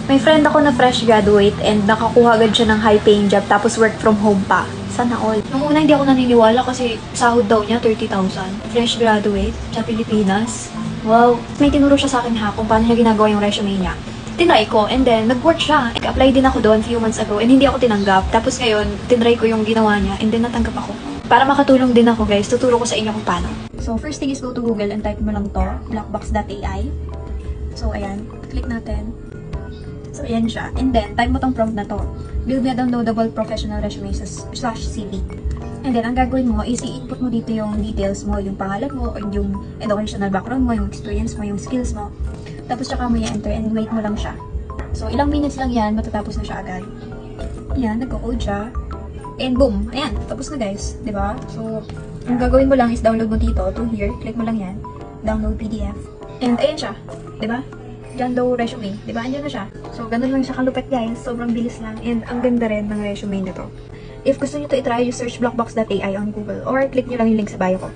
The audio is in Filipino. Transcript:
May friend ako na fresh graduate and nakakuha agad siya ng high-paying job tapos work from home pa. Sana all. Nung una hindi ako naniniwala kasi sahod daw niya 30,000. Fresh graduate sa Pilipinas. Wow. May tinuro siya sa akin ha kung paano niya ginagawa yung resume niya. Tinry ko and then nag-work siya. Nag-apply din ako doon few months ago and hindi ako tinanggap. Tapos ngayon, tinry ko yung ginawa niya and then natanggap ako. Para makatulong din ako guys, tuturo ko sa inyo kung paano. So first thing is go to Google and type mo lang to, blackbox.ai. So ayan, click natin. So ayan siya. And then, type mo tong prompt na to. Build me a downloadable professional resume /CV. And then, ang gagawin mo is i-input mo dito yung details mo, yung pangalan mo, yung educational background mo, yung experience mo, yung skills mo. Tapos tsaka mo i-enter and wait mo lang siya. So, ilang minutes lang yan, matatapos na siya agad. Ayan, nagko-code siya. And boom, ayan, tapos na guys, di ba? So, ang gagawin mo lang is download mo dito, to here, click mo lang yan, download PDF. And ayan siya, di ba? Diyan daw resume, di ba? Andiyan na siya. So, ganun lang siya kalupit guys, sobrang bilis lang. And ang ganda rin ng resume nito. If gusto niyo to i-try, you search blackbox.ai on Google or click nyo lang yung link sa bio ko.